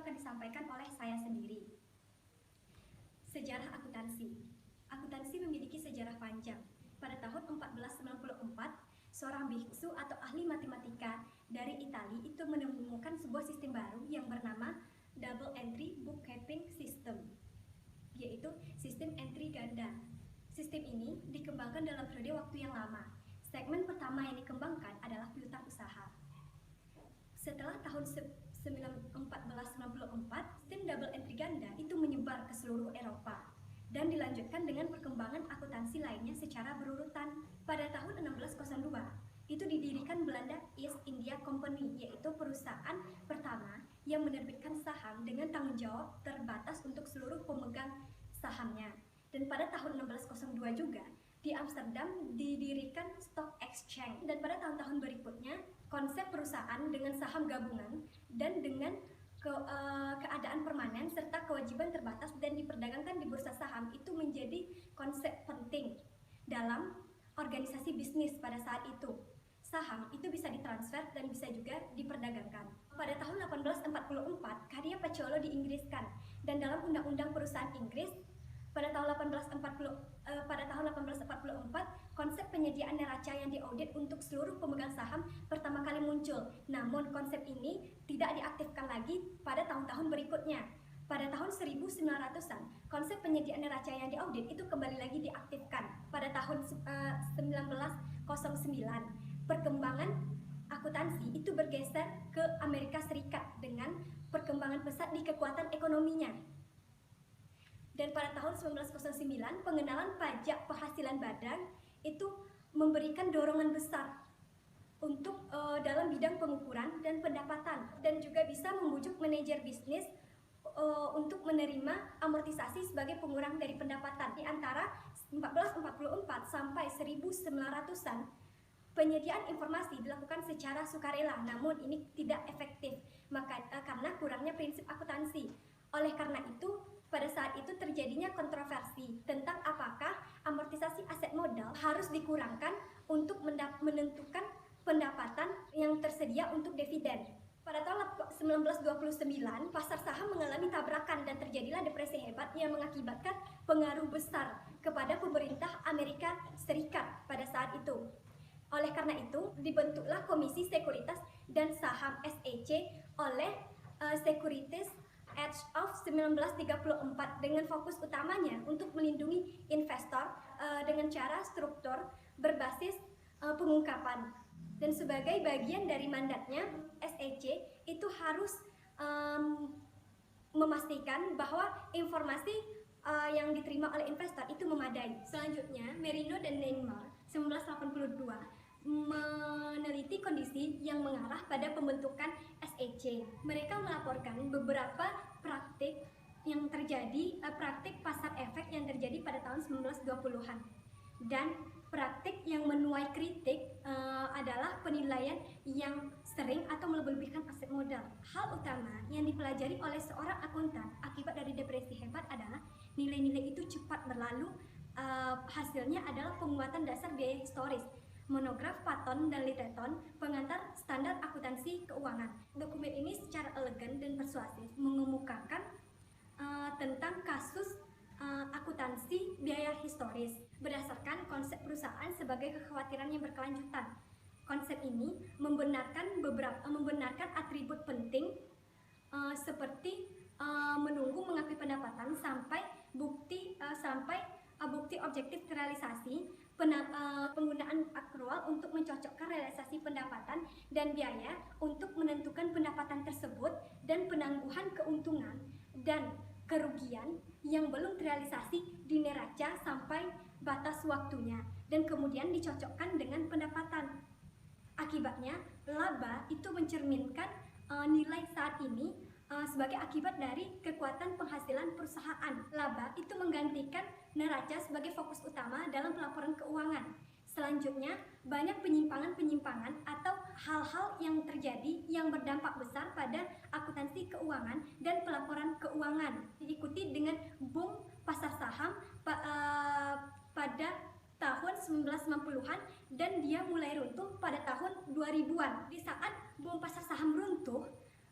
akan disampaikan oleh saya sendiri. Sejarah akuntansi. Akuntansi memiliki sejarah panjang. Pada tahun 1494, seorang biksu atau ahli matematika dari Italia itu menemukan sebuah sistem baru yang bernama Double Entry Bookkeeping System, yaitu sistem entry ganda. Sistem ini dikembangkan dalam periode waktu yang lama. Segmen pertama yang dikembangkan adalah piutang usaha. Setelah tahun 1494, sistem double entry ganda itu menyebar ke seluruh Eropa dan dilanjutkan dengan perkembangan akuntansi lainnya secara berurutan. Pada tahun 1602, itu didirikan Belanda East India Company, yaitu perusahaan pertama yang menerbitkan saham dengan tanggung jawab terbatas untuk seluruh pemegang sahamnya. Dan pada tahun 1602 juga, di Amsterdam didirikan Stock Exchange. Dan pada tahun-tahun berikutnya, konsep perusahaan dengan saham gabungan dan dengan keadaan permanen serta kewajiban terbatas dan diperdagangkan di bursa saham itu menjadi konsep penting dalam organisasi bisnis pada saat itu. Saham itu bisa ditransfer dan bisa juga diperdagangkan. Pada tahun 1844, karya Paciolo diinggriskan, dan dalam Undang-Undang Perusahaan Inggris pada tahun 1844, konsep penyediaan neraca yang diaudit untuk seluruh pemegang saham pertama kali muncul. Namun konsep ini tidak diaktifkan lagi pada tahun-tahun berikutnya. Pada tahun 1900-an, konsep penyediaan neraca yang diaudit itu kembali lagi diaktifkan. Pada tahun 1909, perkembangan akuntansi itu bergeser ke Amerika Serikat dengan perkembangan pesat di kekuatan ekonominya. Dan pada tahun 1909, pengenalan pajak penghasilan badan itu memberikan dorongan besar untuk dalam bidang pengukuran dan pendapatan, dan juga bisa membujuk manajer bisnis untuk menerima amortisasi sebagai pengurang dari pendapatan. Di antara 1444 sampai 1900-an, penyediaan informasi dilakukan secara sukarela, namun ini tidak efektif karena kurangnya prinsip akuntansi. Oleh karena itu, pada saat itu terjadinya kontroversi tentang apakah amortisasi aset modal harus dikurangkan untuk menentukan pendapatan yang tersedia untuk dividen. Pada tahun 1929, pasar saham mengalami tabrakan dan terjadilah depresi hebat yang mengakibatkan pengaruh besar kepada pemerintah Amerika Serikat pada saat itu. Oleh karena itu, dibentuklah Komisi Sekuritas dan Saham SEC oleh Securities Act of 1934 dengan fokus utamanya untuk melindungi investor dengan cara struktur berbasis pengungkapan. Dan sebagai bagian dari mandatnya, SEC itu harus memastikan bahwa informasi yang diterima oleh investor itu memadai. Selanjutnya, Merino dan Neymar 1982 meneliti kondisi yang mengarah pada pembentukan SEC. Mereka melaporkan beberapa praktik yang terjadi, praktik pasar efek yang terjadi pada tahun 1920-an. Dan praktik yang menuai kritik adalah penilaian yang sering atau melebih-lebihkan aset modal. Hal utama yang dipelajari oleh seorang akuntan akibat dari depresi hebat adalah nilai-nilai itu cepat berlalu. Hasilnya adalah penguatan dasar biaya historis. Monograf Patton dan Littleton, pengantar standar akuntansi keuangan. Dokumen ini secara elegan dan persuasif mengemukakan tentang kasus akuntansi biaya historis berdasarkan konsep perusahaan sebagai kekhawatiran yang berkelanjutan. Konsep ini membenarkan atribut penting seperti menunggu mengakui pendapatan sampai bukti objektif realisasi, penggunaan akrual untuk mencocokkan realisasi pendapatan dan biaya untuk menentukan pendapatan tersebut, dan penangguhan keuntungan dan kerugian yang belum terrealisasi di neraca sampai batas waktunya dan kemudian dicocokkan dengan pendapatan. Akibatnya, laba itu mencerminkan nilai saat ini sebagai akibat dari kekuatan penghasilan perusahaan. Laba itu menggantikan neraca sebagai fokus utama dalam pelaporan keuangan. Selanjutnya, banyak penyimpangan-penyimpangan atau hal-hal yang terjadi yang berdampak besar pada akuntansi keuangan dan pelaporan keuangan. Diikuti dengan boom pasar saham pada tahun 1990-an dan dia mulai runtuh pada tahun 2000-an. Di saat boom pasar saham runtuh,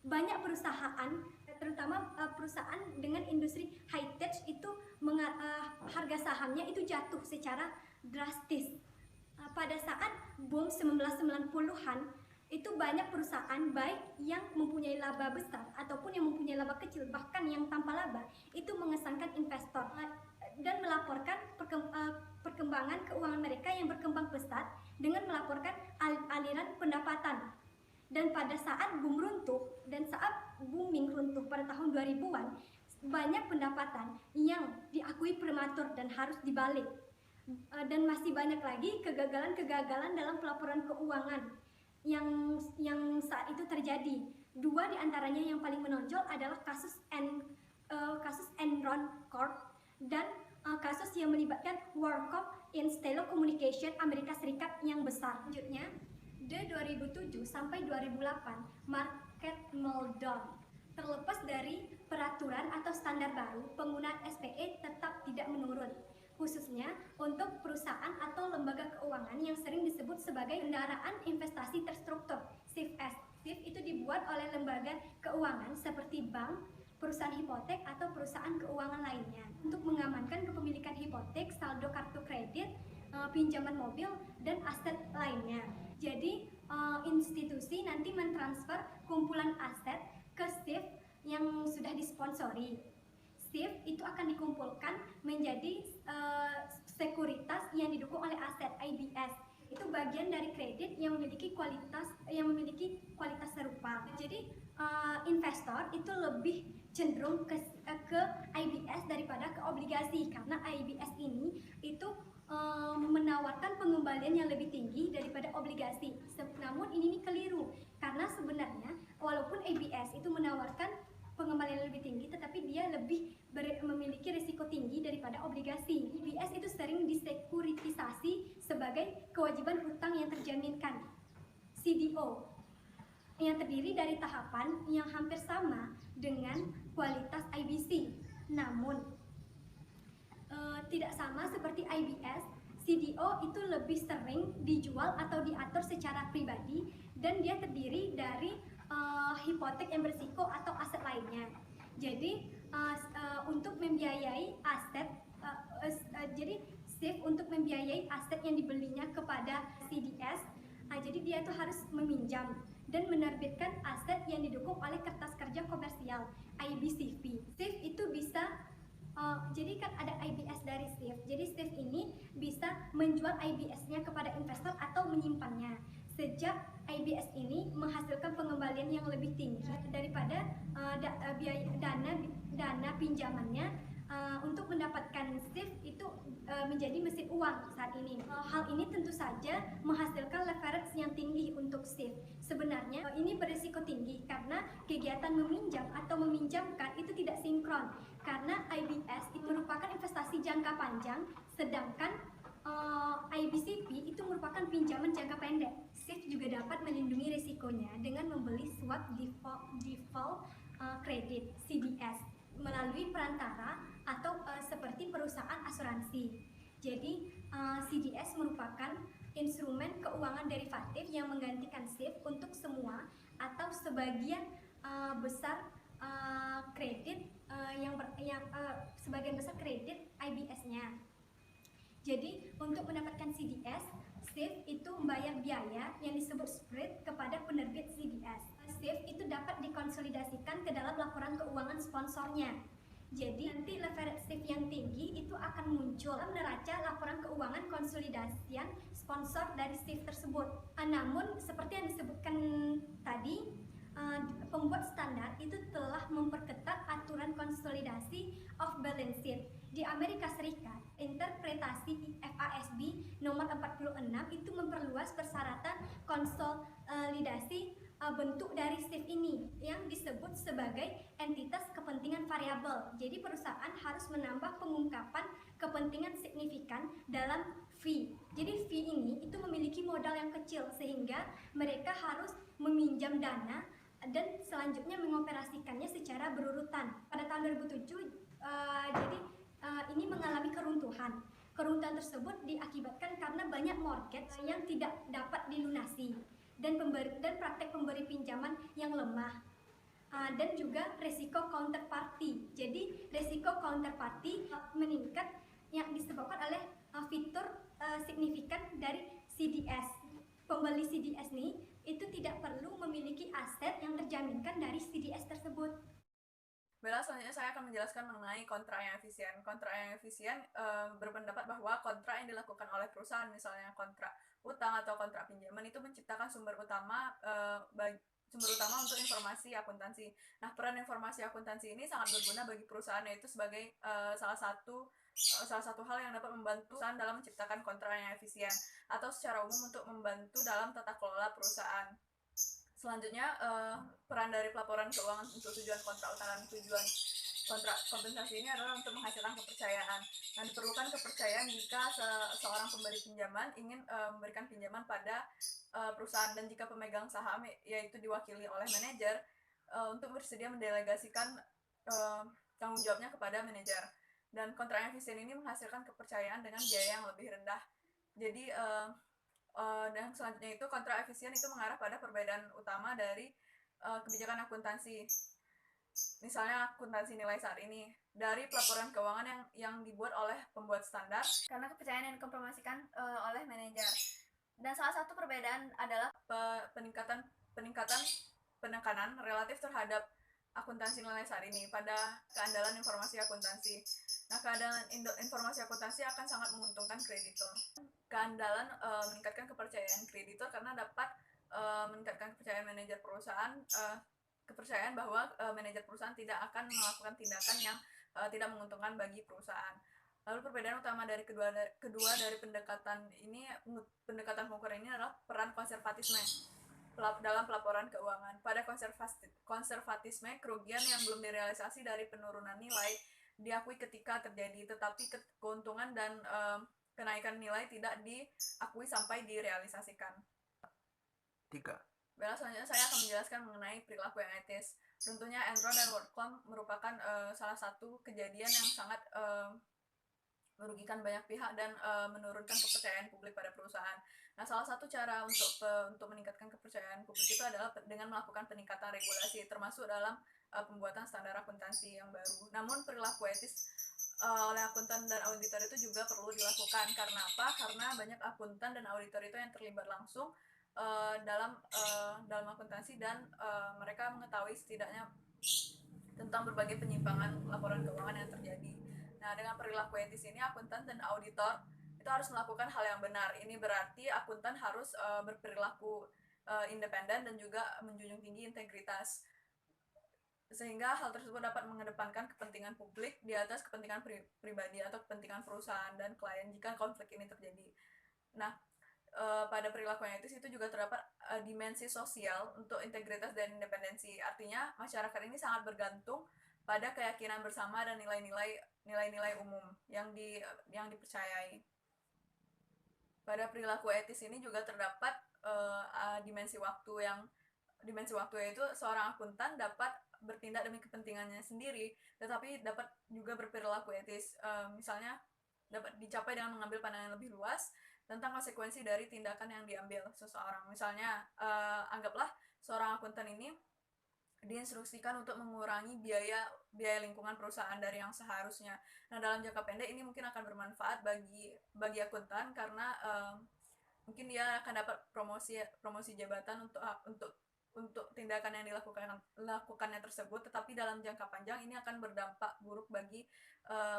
banyak perusahaan terutama perusahaan dengan industri high tech itu harga sahamnya itu jatuh secara drastis. Pada saat boom 1990-an itu banyak perusahaan baik yang mempunyai laba besar ataupun yang mempunyai laba kecil, bahkan yang tanpa laba, itu mengesankan investor dan melaporkan perkembangan keuangan mereka yang berkembang pesat dengan melaporkan aliran pendapatan. Dan pada saat boom runtuh dan saat booming runtuh pada tahun 2000-an, banyak pendapatan yang diakui prematur dan harus dibalik. Dan masih banyak lagi kegagalan-kegagalan dalam pelaporan keuangan yang saat itu terjadi. Dua diantaranya yang paling menonjol adalah kasus Enron Corp dan kasus yang melibatkan WarCorp in Telecommunication Amerika Serikat yang besar. Selanjutnya, dari 2007 sampai 2008, market meltdown. Terlepas dari peraturan atau standar baru, penggunaan SPE tetap tidak menurun, khususnya untuk perusahaan atau lembaga keuangan yang sering disebut sebagai kendaraan investasi terstruktur, SIFS. SIF itu dibuat oleh lembaga keuangan seperti bank, perusahaan hipotek, atau perusahaan keuangan lainnya untuk mengamankan kepemilikan hipotek, saldo kartu kredit, pinjaman mobil, dan aset lainnya. Jadi institusi nanti mentransfer kumpulan aset ke SIF yang sudah disponsori. SIF itu akan dikumpulkan menjadi sekuritas yang didukung oleh aset, IBS. Itu bagian dari kredit yang memiliki kualitas serupa. Jadi investor itu lebih cenderung ke IBS daripada ke obligasi, karena IBS ini itu menawarkan pengembalian yang lebih tinggi daripada obligasi. Namun ini keliru, karena sebenarnya walaupun IBS itu menawarkan pengembalian lebih tinggi, tetapi dia lebih memiliki risiko tinggi daripada obligasi. IBS itu sering disekuritisasi sebagai kewajiban hutang yang terjaminkan, CDO, yang terdiri dari tahapan yang hampir sama dengan kualitas IBC. Namun tidak sama seperti IBS, CDO itu lebih sering dijual atau diatur secara pribadi dan dia terdiri dari hipotek yang berisiko atau aset lainnya. Jadi untuk membiayai aset, jadi SIF untuk membiayai aset yang dibelinya kepada CDS, jadi dia itu harus meminjam dan menerbitkan aset yang didukung oleh kertas kerja komersial, IBCP. SIF itu bisa jadi kan ada IBS dari SIF. Jadi SIF ini bisa menjual IBS-nya kepada investor atau menyimpannya. Sejak IBS ini menghasilkan pengembalian yang lebih tinggi daripada dana pinjamannya, untuk mendapatkan SIF itu menjadi mesin uang saat ini. Hal ini tentu saja menghasilkan leverage yang tinggi untuk SIF. Sebenarnya ini berisiko tinggi karena kegiatan meminjam atau meminjamkan itu tidak sinkron, karena IBS itu merupakan investasi jangka panjang, sedangkan IBCP itu merupakan pinjaman jangka pendek. SIF juga dapat melindungi risikonya dengan membeli swap default kredit, CDS, melalui perantara atau seperti perusahaan asuransi. Jadi CDS merupakan instrumen keuangan derivatif yang menggantikan SIF untuk semua atau sebagian besar kredit sebagian besar kredit IBS-nya. Jadi untuk mendapatkan CDS, SIF itu membayar biaya yang disebut spread kepada penerbit CDS. SIF itu dapat dikonsolidasikan ke dalam laporan keuangan sponsornya. Jadi nanti leverage SIF yang tinggi itu akan muncul dalam neraca laporan keuangan konsolidasian sponsor dari SIF tersebut. Namun seperti yang disebutkan tadi, pembuat standar itu telah memperketat aturan konsolidasi off balance sheet. Di Amerika Serikat, interpretasi FASB nomor 46 itu memperluas persyaratan konsolidasi bentuk dari SIF ini yang disebut sebagai entitas kepentingan variabel. Jadi perusahaan harus menambah pengungkapan kepentingan signifikan dalam fee. Jadi fee ini itu memiliki modal yang kecil sehingga mereka harus meminjam dana dan selanjutnya mengoperasikannya secara berurutan. Pada tahun 2007 jadi ini mengalami keruntuhan. Keruntuhan tersebut diakibatkan karena banyak mortgage yang tidak dapat dilunasi dan praktek pemberi pinjaman yang lemah. dan juga resiko counterparty. Jadi resiko counterparty meningkat yang disebabkan oleh fitur signifikan dari CDS. Pembeli CDS nih itu tidak perlu memiliki aset yang terjaminkan dari CDS tersebut. Baiklah, selanjutnya saya akan menjelaskan mengenai kontrak yang efisien. Kontrak yang efisien berpendapat bahwa kontrak yang dilakukan oleh perusahaan, misalnya kontrak utang atau kontrak pinjaman, itu menciptakan sumber utama untuk informasi akuntansi. Nah, peran informasi akuntansi ini sangat berguna bagi perusahaan, yaitu sebagai salah satu hal yang dapat membantu perusahaan dalam menciptakan kontrak yang efisien, atau secara umum untuk membantu dalam tata kelola perusahaan. Selanjutnya, peran dari pelaporan keuangan untuk tujuan kontrak utang dan tujuan kontrak kompensasi ini adalah untuk menghasilkan kepercayaan. Dan diperlukan kepercayaan jika seorang pemberi pinjaman ingin memberikan pinjaman pada perusahaan, dan jika pemegang saham yaitu diwakili oleh manajer untuk bersedia mendelegasikan tanggung jawabnya kepada manajer. Dan kontrak yang efisien ini menghasilkan kepercayaan dengan biaya yang lebih rendah. Jadi dan selanjutnya itu kontrak efisien itu mengarah pada perbedaan utama dari kebijakan akuntansi. Misalnya akuntansi nilai saat ini dari pelaporan keuangan yang dibuat oleh pembuat standar karena kepercayaan yang dikompromisikan oleh manajer. Dan salah satu perbedaan adalah penekanan relatif terhadap akuntansi nilai saat ini pada keandalan informasi akuntansi. Nah, keandalan informasi akuntansi akan sangat menguntungkan kreditor. Keandalan meningkatkan kepercayaan kreditor karena dapat meningkatkan kepercayaan manajer perusahaan, kepercayaan bahwa manajer perusahaan tidak akan melakukan tindakan yang tidak menguntungkan bagi perusahaan. Lalu perbedaan utama dari kedua dari pendekatan pengukuran ini adalah peran konservatisme dalam pelaporan keuangan. Pada konservatisme, kerugian yang belum direalisasi dari penurunan nilai diakui ketika terjadi, tetapi keuntungan dan kenaikan nilai tidak diakui sampai direalisasikan. 3. Baiklah, selanjutnya saya akan menjelaskan mengenai perilaku yang etis. Tentunya Enron dan WorldCom merupakan salah satu kejadian yang sangat merugikan banyak pihak dan menurunkan kepercayaan publik pada perusahaan. Nah, salah satu cara untuk meningkatkan kepercayaan publik itu adalah dengan melakukan peningkatan regulasi, termasuk dalam pembuatan standar akuntansi yang baru. Namun perilaku etis oleh akuntan dan auditor itu juga perlu dilakukan. Karena apa? Karena banyak akuntan dan auditor itu yang terlibat langsung dalam akuntansi, dan mereka mengetahui setidaknya tentang berbagai penyimpangan laporan keuangan yang terjadi. Nah, dengan perilaku etis ini, akuntan dan auditor itu harus melakukan hal yang benar. Ini berarti akuntan harus berperilaku independen dan juga menjunjung tinggi integritas, sehingga hal tersebut dapat mengedepankan kepentingan publik di atas kepentingan pribadi atau kepentingan perusahaan dan klien jika konflik ini terjadi. Nah, pada perilaku yang etis itu juga terdapat dimensi sosial untuk integritas dan independensi. Artinya masyarakat ini sangat bergantung pada keyakinan bersama dan nilai-nilai umum yang dipercayai. Pada perilaku etis ini juga terdapat dimensi waktu yaitu seorang akuntan dapat bertindak demi kepentingannya sendiri, tetapi dapat juga berperilaku etis. Misalnya dapat dicapai dengan mengambil pandangan lebih luas tentang konsekuensi dari tindakan yang diambil seseorang. Misalnya, anggaplah seorang akuntan ini diinstruksikan untuk mengurangi biaya lingkungan perusahaan dari yang seharusnya. Nah, dalam jangka pendek ini mungkin akan bermanfaat bagi akuntan karena mungkin dia akan dapat promosi jabatan untuk tindakan yang dilakukannya tersebut, tetapi dalam jangka panjang ini akan berdampak buruk bagi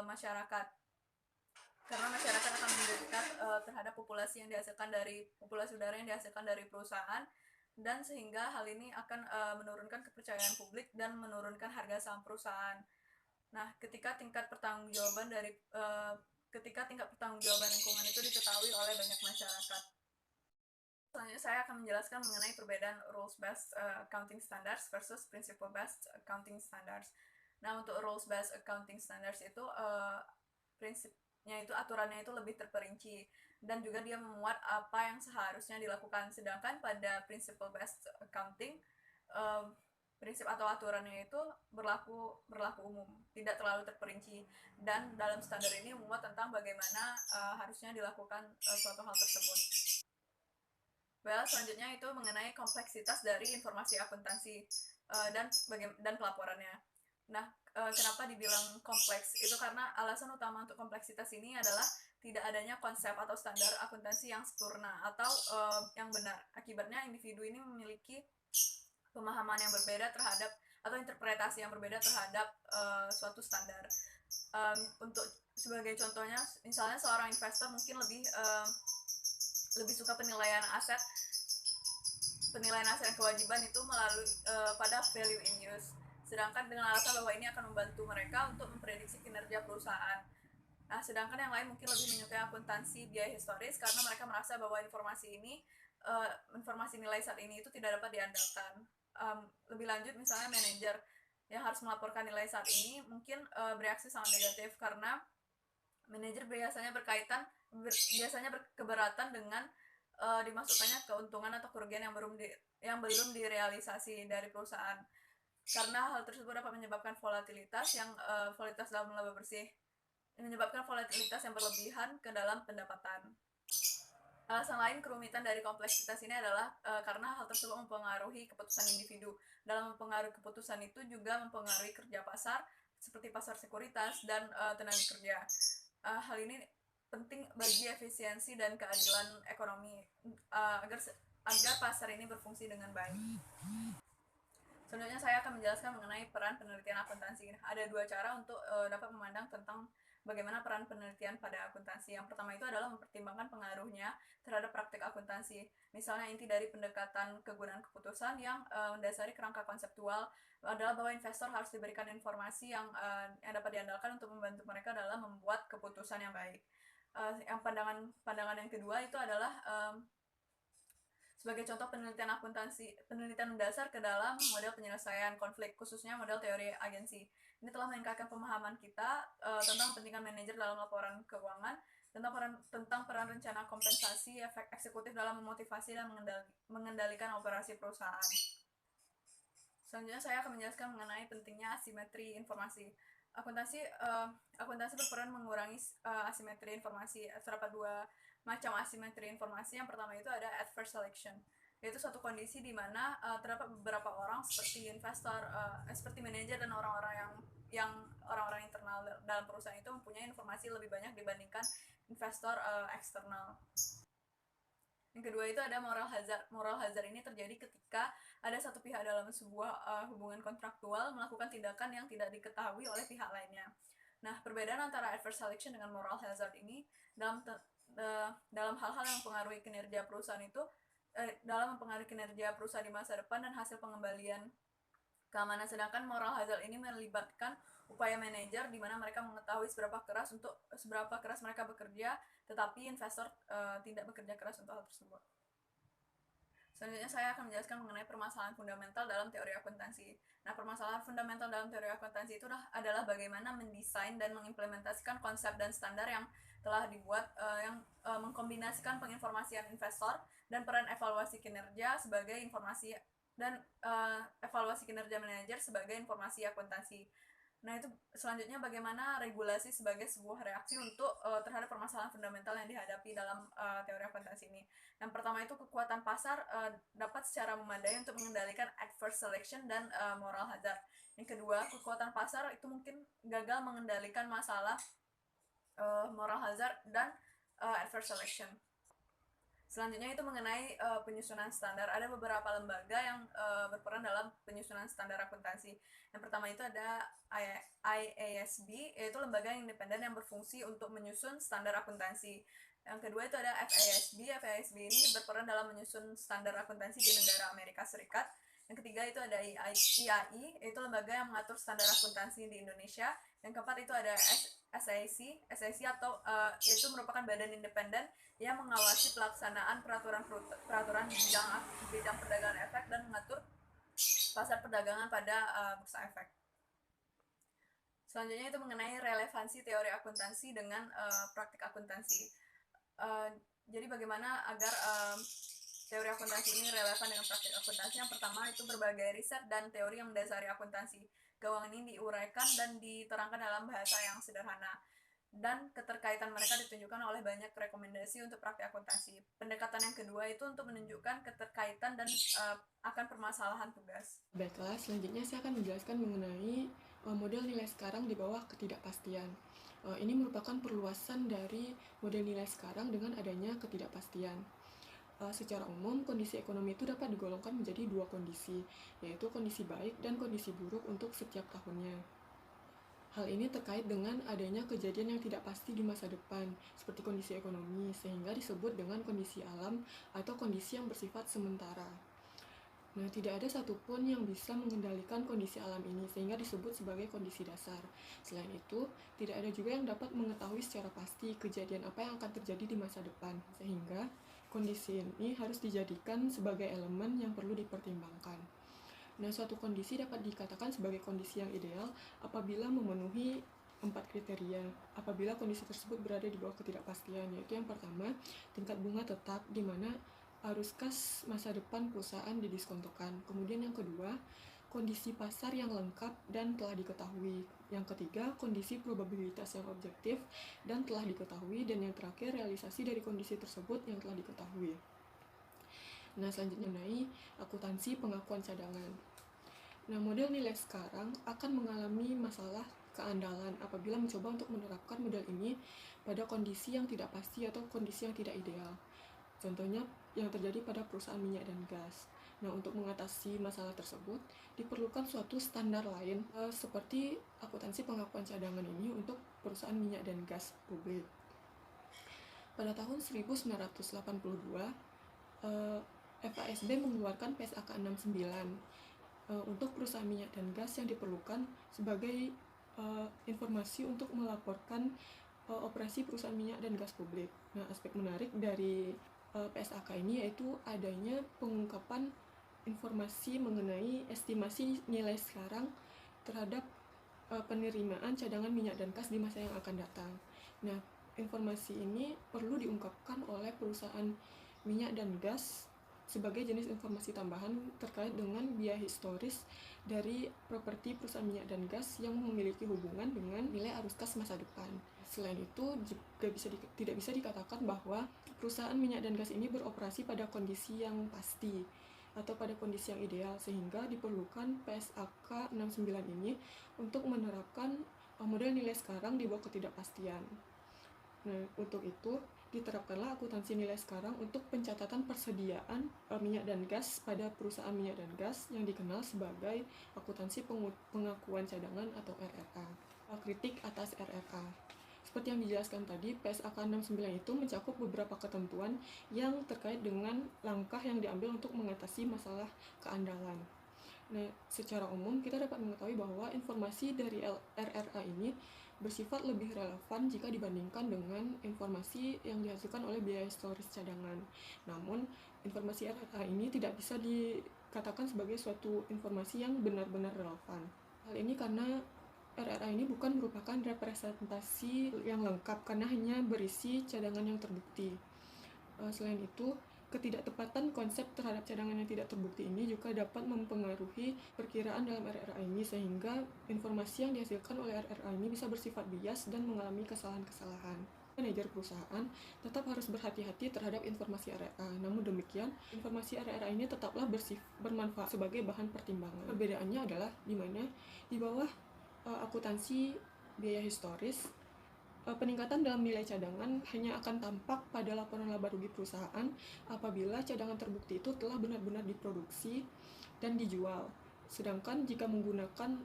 masyarakat. Karena masyarakat akan menderita terhadap populasi udara yang dihasilkan dari perusahaan, dan sehingga hal ini akan menurunkan kepercayaan publik dan menurunkan harga saham perusahaan. Nah, ketika tingkat pertanggungjawaban lingkungan itu diketahui oleh banyak masyarakat. Selanjutnya saya akan menjelaskan mengenai perbedaan rules-based accounting standards versus principle-based accounting standards. Nah, untuk rules-based accounting standards itu aturannya itu lebih terperinci, dan juga dia memuat apa yang seharusnya dilakukan. Sedangkan pada principle based accounting, prinsip atau aturannya itu berlaku umum, tidak terlalu terperinci, dan dalam standar ini memuat tentang bagaimana harusnya dilakukan suatu hal tersebut. Selanjutnya itu mengenai kompleksitas dari informasi akuntansi. dan pelaporannya. Nah, kenapa dibilang kompleks? Itu karena alasan utama untuk kompleksitas ini adalah tidak adanya konsep atau standar akuntansi yang sempurna atau yang benar. Akibatnya individu ini memiliki pemahaman yang berbeda terhadap atau interpretasi yang berbeda terhadap suatu standar. Untuk sebagai contohnya, misalnya seorang investor mungkin lebih suka penilaian aset dan kewajiban itu melalui pada value in use, sedangkan dengan alasan bahwa ini akan membantu mereka untuk memprediksi kinerja perusahaan. Nah, sedangkan yang lain mungkin lebih menyukai akuntansi biaya historis karena mereka merasa bahwa informasi nilai saat ini itu tidak dapat diandalkan. Lebih lanjut, misalnya manajer yang harus melaporkan nilai saat ini mungkin bereaksi sangat negatif karena manajer biasanya berkeberatan dengan dimasukkannya keuntungan atau kerugian yang belum direalisasi dari perusahaan, karena hal tersebut dapat menyebabkan volatilitas dalam laba bersih, menyebabkan volatilitas yang berlebihan ke dalam pendapatan. Alasan lain kerumitan dari kompleksitas ini adalah karena hal tersebut mempengaruhi keputusan individu. Dalam mempengaruhi keputusan itu juga mempengaruhi kerja pasar seperti pasar sekuritas dan tenaga kerja. Hal ini penting bagi efisiensi dan keadilan ekonomi agar pasar ini berfungsi dengan baik. Selanjutnya saya akan menjelaskan mengenai peran penelitian akuntansi. Ada dua cara untuk dapat memandang tentang bagaimana peran penelitian pada akuntansi. Yang pertama itu adalah mempertimbangkan pengaruhnya terhadap praktik akuntansi. Misalnya inti dari pendekatan kegunaan keputusan yang mendasari kerangka konseptual adalah bahwa investor harus diberikan informasi yang dapat diandalkan untuk membantu mereka dalam membuat keputusan yang baik. Yang pandangan yang kedua itu adalah sebagai contoh penelitian mendasar ke dalam model penyelesaian konflik, khususnya model teori agensi. Ini telah meningkatkan pemahaman kita tentang kepentingan manajer dalam laporan keuangan, tentang peran rencana kompensasi, efek eksekutif dalam memotivasi dan mengendalikan operasi perusahaan. Selanjutnya saya akan menjelaskan mengenai pentingnya asimetri informasi. Akuntansi berperan mengurangi asimetri informasi. Terdapat dua macam asimetri informasi. Yang pertama itu ada adverse selection, yaitu suatu kondisi di mana terdapat beberapa orang seperti investor, seperti manajer dan orang-orang internal dalam perusahaan itu mempunyai informasi lebih banyak dibandingkan investor eksternal. Yang kedua itu ada moral hazard. Moral hazard ini terjadi ketika ada satu pihak dalam sebuah hubungan kontraktual melakukan tindakan yang tidak diketahui oleh pihak lainnya. Nah, perbedaan antara adverse selection dengan moral hazard ini dalam hal-hal yang mempengaruhi kinerja perusahaan itu dalam mempengaruhi kinerja perusahaan di masa depan dan hasil pengembalian keamanan, sedangkan moral hazard ini melibatkan upaya manajer di mana mereka mengetahui seberapa keras mereka bekerja, tetapi investor tidak bekerja keras untuk hal tersebut. Selanjutnya saya akan menjelaskan mengenai permasalahan fundamental dalam teori akuntansi. Nah, permasalahan fundamental dalam teori akuntansi itu adalah bagaimana mendesain dan mengimplementasikan konsep dan standar yang telah dibuat yang mengkombinasikan penginformasian investor dan peran evaluasi kinerja sebagai informasi dan evaluasi kinerja manajer sebagai informasi akuntansi. Nah, itu selanjutnya bagaimana regulasi sebagai sebuah reaksi untuk terhadap permasalahan fundamental yang dihadapi dalam teori akuntansi ini. Yang pertama itu kekuatan pasar dapat secara memadai untuk mengendalikan adverse selection dan moral hazard. Yang kedua, kekuatan pasar itu mungkin gagal mengendalikan masalah moral hazard dan adverse selection. Selanjutnya itu mengenai penyusunan standar. Ada beberapa lembaga yang berperan dalam penyusunan standar akuntansi. Yang pertama itu ada IASB, yaitu lembaga independen yang berfungsi untuk menyusun standar akuntansi. Yang kedua itu ada FASB. FASB ini berperan dalam menyusun standar akuntansi di negara Amerika Serikat. Yang ketiga itu ada IAI, yaitu lembaga yang mengatur standar akuntansi di Indonesia. Yang keempat itu ada SIC atau yaitu merupakan badan independen yang mengawasi pelaksanaan peraturan bidang perdagangan efek dan mengatur pasar perdagangan pada bursa efek. Selanjutnya itu mengenai relevansi teori akuntansi dengan praktik akuntansi. Jadi bagaimana agar teori akuntansi ini relevan dengan praktik akuntansi? Yang pertama itu berbagai riset dan teori yang mendasari akuntansi keuangan ini diuraikan dan diterangkan dalam bahasa yang sederhana. dan keterkaitan mereka ditunjukkan oleh banyak rekomendasi untuk praktik akuntansi. Pendekatan yang kedua itu untuk menunjukkan keterkaitan dan akan permasalahan tugas. Baiklah, selanjutnya saya akan menjelaskan mengenai model nilai sekarang di bawah ketidakpastian. Ini merupakan perluasan dari model nilai sekarang dengan adanya ketidakpastian. Secara umum, kondisi ekonomi itu dapat digolongkan menjadi dua kondisi, yaitu kondisi baik dan kondisi buruk untuk setiap tahunnya. Hal ini terkait dengan adanya kejadian yang tidak pasti di masa depan, seperti kondisi ekonomi, sehingga disebut dengan kondisi alam atau kondisi yang bersifat sementara. Nah, tidak ada satupun yang bisa mengendalikan kondisi alam ini, sehingga disebut sebagai kondisi dasar. Selain itu, tidak ada juga yang dapat mengetahui secara pasti kejadian apa yang akan terjadi di masa depan, sehingga kondisi ini harus dijadikan sebagai elemen yang perlu dipertimbangkan. Nah, suatu kondisi dapat dikatakan sebagai kondisi yang ideal apabila memenuhi 4 kriteria. Apabila kondisi tersebut berada di bawah ketidakpastian, yaitu yang pertama, tingkat bunga tetap di mana arus kas masa depan perusahaan didiskontokan. Kemudian yang kedua, kondisi pasar yang lengkap dan telah diketahui. Yang ketiga, kondisi probabilitas yang objektif dan telah diketahui. Dan yang terakhir, realisasi dari kondisi tersebut yang telah diketahui. Nah, selanjutnya mengenai akuntansi pengakuan cadangan. Nah, model nilai sekarang akan mengalami masalah keandalan apabila mencoba untuk menerapkan model ini pada kondisi yang tidak pasti atau kondisi yang tidak ideal. Contohnya yang terjadi pada perusahaan minyak dan gas. Nah, untuk mengatasi masalah tersebut, diperlukan suatu standar lain seperti akuntansi pengakuan cadangan ini untuk perusahaan minyak dan gas publik. Pada tahun 1982, FASB mengeluarkan PSAK 69 untuk perusahaan minyak dan gas yang diperlukan sebagai informasi untuk melaporkan operasi perusahaan minyak dan gas publik. Nah, aspek menarik dari PSAK ini yaitu adanya pengungkapan informasi mengenai estimasi nilai sekarang terhadap penerimaan cadangan minyak dan gas di masa yang akan datang. Nah, informasi ini perlu diungkapkan oleh perusahaan minyak dan gas sebagai jenis informasi tambahan terkait dengan biaya historis dari properti perusahaan minyak dan gas yang memiliki hubungan dengan nilai arus kas masa depan. Selain itu, juga tidak bisa dikatakan bahwa perusahaan minyak dan gas ini beroperasi pada kondisi yang pasti atau pada kondisi yang ideal, sehingga diperlukan PSAK 69 ini untuk menerapkan model nilai sekarang di bawah ketidakpastian. Nah, untuk itu diterapkanlah akuntansi nilai sekarang untuk pencatatan persediaan minyak dan gas pada perusahaan minyak dan gas yang dikenal sebagai akuntansi pengakuan cadangan atau RRA. Kritik atas RRA. Seperti yang dijelaskan tadi, PSAK 69 itu mencakup beberapa ketentuan yang terkait dengan langkah yang diambil untuk mengatasi masalah keandalan. Nah, secara umum kita dapat mengetahui bahwa informasi dari RRA ini bersifat lebih relevan jika dibandingkan dengan informasi yang dihasilkan oleh biaya historis cadangan. Namun, informasi RRA ini tidak bisa dikatakan sebagai suatu informasi yang benar-benar relevan. Hal ini karena RRA ini bukan merupakan representasi yang lengkap karena hanya berisi cadangan yang terbukti. Selain itu, ketidaktepatan konsep terhadap cadangan yang tidak terbukti ini juga dapat mempengaruhi perkiraan dalam RRA ini, sehingga informasi yang dihasilkan oleh RRA ini bisa bersifat bias dan mengalami kesalahan-kesalahan. Manajer perusahaan tetap harus berhati-hati terhadap informasi RRA. Namun demikian, informasi RRA ini tetaplah bermanfaat sebagai bahan pertimbangan. Perbedaannya adalah di mana di bawah akuntansi biaya historis, peningkatan dalam nilai cadangan hanya akan tampak pada laporan laba rugi perusahaan apabila cadangan terbukti itu telah benar-benar diproduksi dan dijual. Sedangkan jika menggunakan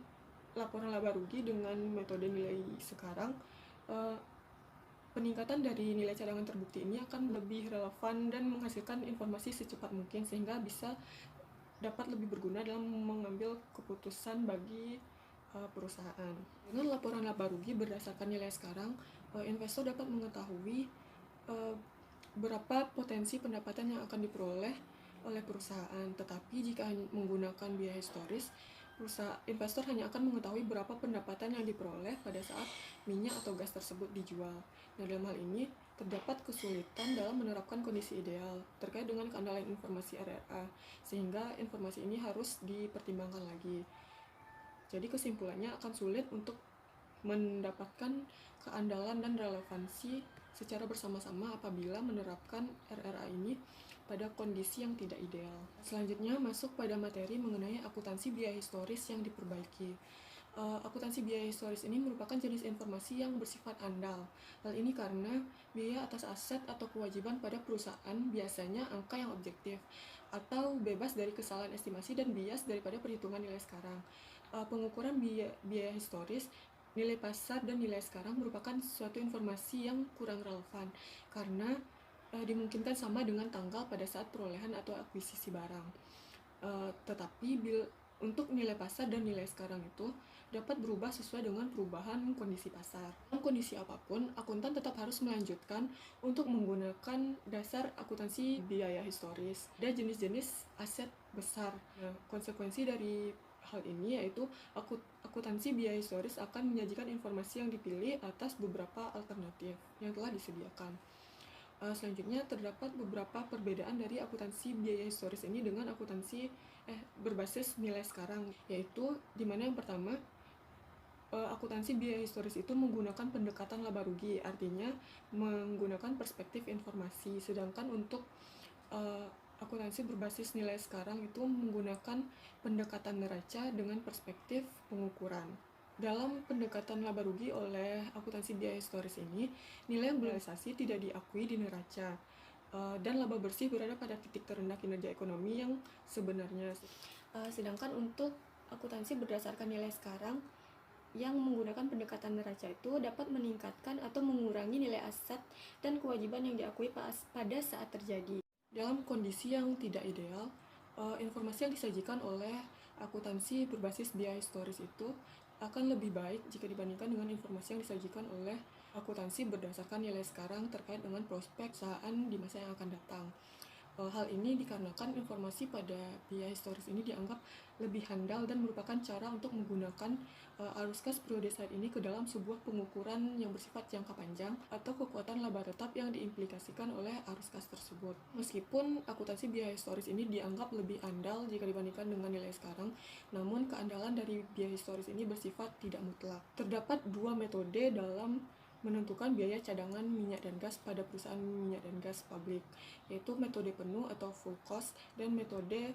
laporan laba rugi dengan metode nilai sekarang, peningkatan dari nilai cadangan terbukti ini akan lebih relevan dan menghasilkan informasi secepat mungkin, sehingga bisa dapat lebih berguna dalam mengambil keputusan bagi perusahaan. Dengan laporan laba rugi berdasarkan nilai sekarang, investor dapat mengetahui berapa potensi pendapatan yang akan diperoleh oleh perusahaan. Tetapi jika menggunakan biaya historis, investor hanya akan mengetahui berapa pendapatan yang diperoleh pada saat minyak atau gas tersebut dijual. Nah, dalam hal ini terdapat kesulitan dalam menerapkan kondisi ideal terkait dengan keandalan informasi RRA, sehingga informasi ini harus dipertimbangkan lagi. Jadi kesimpulannya akan sulit untuk mendapatkan keandalan dan relevansi secara bersama-sama apabila menerapkan RRA ini pada kondisi yang tidak ideal. Selanjutnya masuk pada materi mengenai akuntansi biaya historis yang diperbaiki. Akuntansi biaya historis ini merupakan jenis informasi yang bersifat andal. Hal ini karena biaya atas aset atau kewajiban pada perusahaan biasanya angka yang objektif atau bebas dari kesalahan estimasi dan bias daripada perhitungan nilai sekarang. Pengukuran biaya historis, nilai pasar, dan nilai sekarang merupakan suatu informasi yang kurang relevan karena dimungkinkan sama dengan tanggal pada saat perolehan atau akuisisi barang. Tetapi untuk nilai pasar dan nilai sekarang itu dapat berubah sesuai dengan perubahan kondisi pasar. Dalam kondisi apapun, akuntan tetap harus melanjutkan untuk menggunakan dasar akuntansi biaya historis. Ada jenis-jenis aset besar. Nah, konsekuensi dari hal ini yaitu akuntansi biaya historis akan menyajikan informasi yang dipilih atas beberapa alternatif yang telah disediakan. Selanjutnya terdapat beberapa perbedaan dari akuntansi biaya historis ini dengan akuntansi berbasis nilai sekarang, yaitu dimana yang pertama, akuntansi biaya historis itu menggunakan pendekatan laba rugi, artinya menggunakan perspektif informasi, sedangkan untuk akuntansi berbasis nilai sekarang itu menggunakan pendekatan neraca dengan perspektif pengukuran. Dalam pendekatan laba rugi oleh akuntansi biaya historis ini, nilai yang realisasi tidak diakui di neraca, dan laba bersih berada pada titik terendah kinerja ekonomi yang sebenarnya. Sedangkan untuk akuntansi berdasarkan nilai sekarang yang menggunakan pendekatan neraca itu dapat meningkatkan atau mengurangi nilai aset dan kewajiban yang diakui pada saat terjadi. Dalam kondisi yang tidak ideal, informasi yang disajikan oleh akuntansi berbasis biaya historis itu akan lebih baik jika dibandingkan dengan informasi yang disajikan oleh akuntansi berdasarkan nilai sekarang terkait dengan prospek perusahaan di masa yang akan datang. Hal ini dikarenakan informasi pada biaya historis ini dianggap lebih handal dan merupakan cara untuk menggunakan arus kas periode saat ini ke dalam sebuah pengukuran yang bersifat jangka panjang atau kekuatan laba tetap yang diimplikasikan oleh arus kas tersebut. Meskipun akuntansi biaya historis ini dianggap lebih andal jika dibandingkan dengan nilai sekarang, namun keandalan dari biaya historis ini bersifat tidak mutlak. Terdapat dua metode dalam menentukan biaya cadangan minyak dan gas pada perusahaan minyak dan gas publik, yaitu metode penuh atau full cost dan metode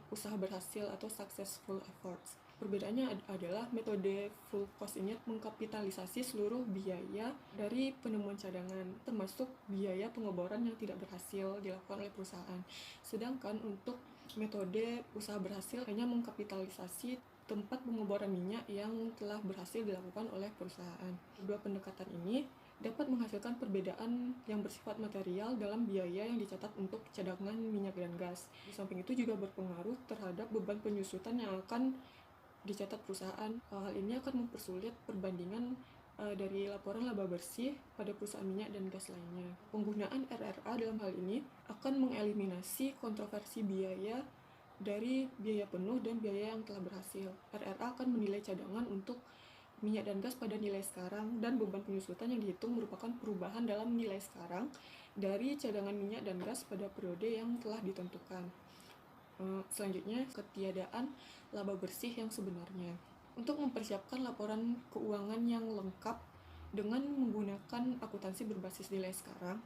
usaha berhasil atau successful efforts. Perbedaannya adalah metode full cost ini mengkapitalisasi seluruh biaya dari penemuan cadangan, termasuk biaya pengeboran yang tidak berhasil dilakukan oleh perusahaan. Sedangkan untuk metode usaha berhasil hanya mengkapitalisasi tempat pengeboran minyak yang telah berhasil dilakukan oleh perusahaan. Kedua pendekatan ini dapat menghasilkan perbedaan yang bersifat material dalam biaya yang dicatat untuk cadangan minyak dan gas. Di samping itu juga berpengaruh terhadap beban penyusutan yang akan dicatat perusahaan. Hal ini akan mempersulit perbandingan dari laporan laba bersih pada perusahaan minyak dan gas lainnya. Penggunaan RRA dalam hal ini akan mengeliminasi kontroversi biaya dari biaya penuh dan biaya yang telah berhasil. RRA akan menilai cadangan untuk minyak dan gas pada nilai sekarang, dan beban penyusutan yang dihitung merupakan perubahan dalam nilai sekarang dari cadangan minyak dan gas pada periode yang telah ditentukan. Selanjutnya, ketiadaan laba bersih yang sebenarnya. Untuk mempersiapkan laporan keuangan yang lengkap dengan menggunakan akuntansi berbasis nilai sekarang,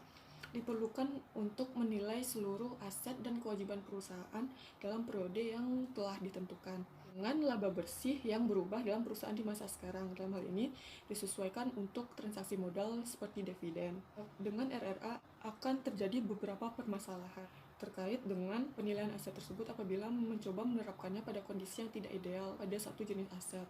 diperlukan untuk menilai seluruh aset dan kewajiban perusahaan dalam periode yang telah ditentukan dengan laba bersih yang berubah dalam perusahaan di masa sekarang. Dalam hal ini disesuaikan untuk transaksi modal seperti dividen. Dengan RRA akan terjadi beberapa permasalahan terkait dengan penilaian aset tersebut apabila mencoba menerapkannya pada kondisi yang tidak ideal pada satu jenis aset.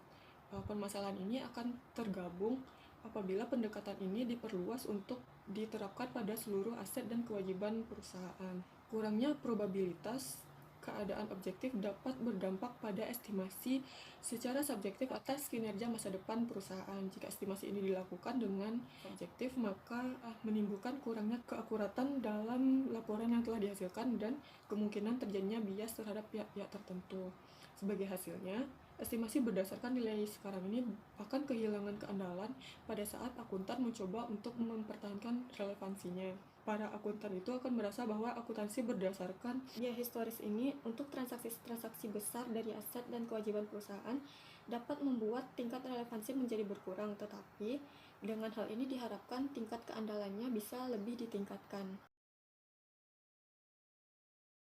Permasalahan ini akan tergabung apabila pendekatan ini diperluas untuk diterapkan pada seluruh aset dan kewajiban perusahaan. Kurangnya probabilitas keadaan objektif dapat berdampak pada estimasi secara subjektif atas kinerja masa depan perusahaan. Jika estimasi ini dilakukan dengan objektif, maka menimbulkan kurangnya keakuratan dalam laporan yang telah dihasilkan dan kemungkinan terjadinya bias terhadap pihak-pihak tertentu. Sebagai hasilnya, estimasi berdasarkan nilai sekarang ini akan kehilangan keandalan pada saat akuntan mencoba untuk mempertahankan relevansinya. para akuntan itu akan merasa bahwa akuntansi berdasarkan biaya historis ini untuk transaksi-transaksi besar dari aset dan kewajiban perusahaan dapat membuat tingkat relevansi menjadi berkurang, tetapi dengan hal ini diharapkan tingkat keandalannya bisa lebih ditingkatkan.